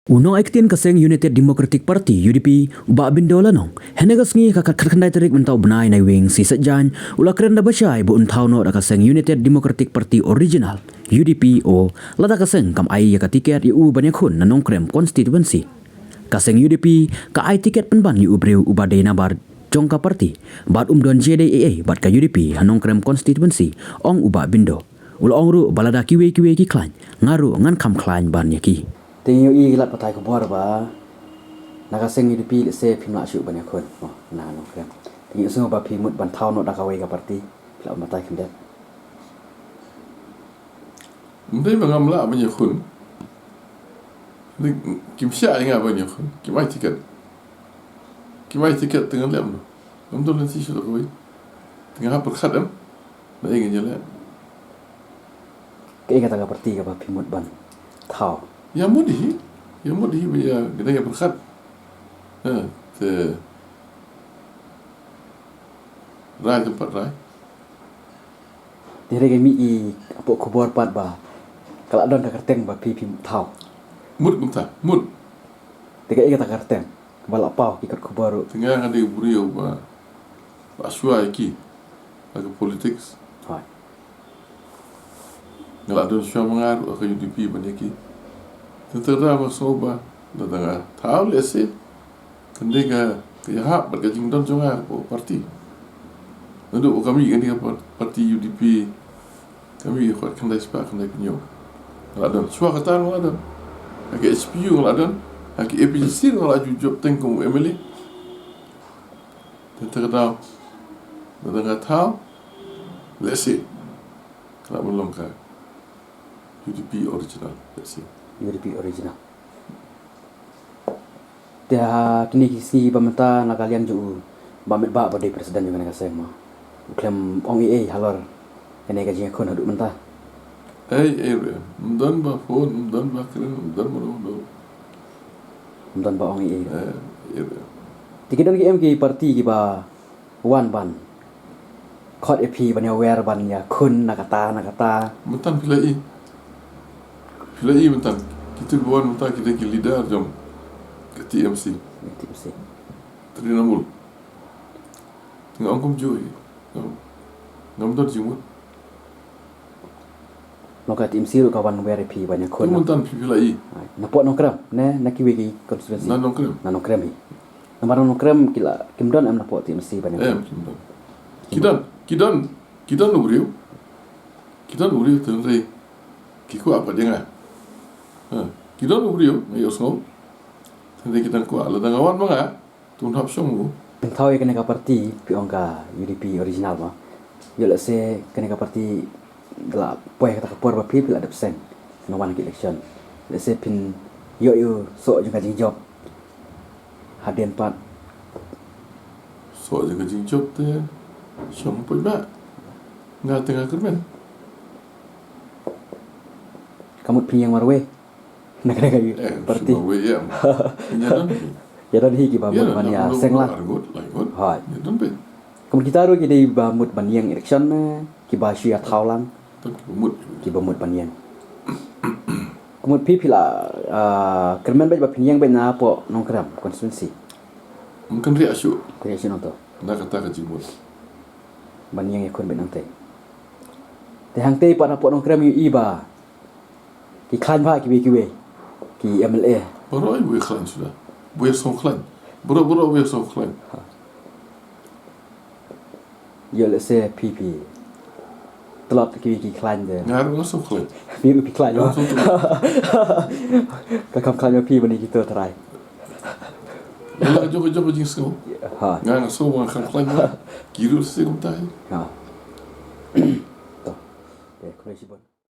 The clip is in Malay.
Uno ektin kaseng United Democratic Party UDP uba bindola nong henegas ngi kakat khandai tarik mentau benai nai wing si sejan ula keren da bashai bu untau no da kaseng United Democratic Party original UDP o lada kaseng kam ai ya ka tiket yu banyak khun nanong krem constituency kaseng UDP ka ai tiket penban yu breu uba dena bar jongka party bat don JDAA bat ka UDP hanong krem constituency ong uba bindo ula ongru balada kiwe ki klan ngaru ngan kam klan ban yaki Tingyu i lat patai ko bor ba nakaseng UDP se phimla shu banyak khon na no krem tingyu so ba phimut ban thau no da kawai ka party la matai khindet Ndai bangam la banyak khun ni kim sha inga banyak khun kimai tiket tengah lem no amdol nanti shu ko tengah apa khadam na ingin jala ke inga tanga party ka ba phimut ban thau ya mudi ya gede ya berkhat te rai tempat rai dire ke mi i apo ko bor pat ba kala don da kerteng ba phim thau mud kumta mud tega inga ta kerteng bala pau ikut ko bor tengah ada buriu ba aswa iki aga politics hai ngala don swa mangar ka UDP banyak Tentera masoba datang tahu lesi kendega kaya berkajing don jonga parti untuk kami kan dia parti UDP kami kuat kendai sepak kendai penyo ada suara kata ada lagi SPU ada lagi APC ada job tengkung MLA tentera datang tahu lesi kalau belum ke UDP original lesi UDP original dia kini kisi pemeta nak kalian ju bamet ba pada presiden juga nak kaseng mah klaim ong ie halor kene gaji kon haduk mentah mdan ba phone mdan ba keren mdan mo mdan ba ong ie tikidan ki MK parti ki ba wan ban khot EP ban ya wer ban ya kun nakata mentan pilai mentan kita buat mentan kita ke leader jom ke TMC Trinamul tengah angkum joy ngam tar jimut noka TMC ru kawan wer EP banyak kun mentan pilai napot nokram ne nakiwe ki constituency na nongkrem hi namar nokram kila kimdon am napot TMC banyak kimdon kidan uriu tenre kiku apa dengar kita nu beriu, ayo semua. Nanti kita kuat. Lalu dengan mana, tuh hap semua. Tahu ya kena parti piongka UDP original mah. Yo let's say kena parti gelap. Poin kata kapor berpi pila ada persen. Nawan election. Let's say pin yo so juga jingjop. Hadian pat. So juga jingjop tu. Semua pun mak. Nggak tengah kermen. Kamu pin yang marwe. Nak kayu parti. Ya dan hiki bamut ban ya seng lah. Hai. Kamu kita ru kita bamut ban yang election na ki ba shia thaulang. Ki bamut ban yang. Kamu pila kermen ba pin yang ba na po nongkram constituency. Mungkin reaksi. Reaksi nonto. Nak kata kejimut. Ban yang ikon ben nante. Te hang te pa na po nongkram yu iba. Ki khan ba ki we ki MLA. Baru ibu ikhlan sudah. Bu yang klan. Baru bu yang klan. Ya let's say PP. Telap ki klan je. Ngaruh langsung klan. Biru pi klan. Kakam klan pi bani kita terai. Kalau jogo jing semua. Ha. Ngaruh semua klan. Kira sih kumtai. Ha. Toh. Okay, kau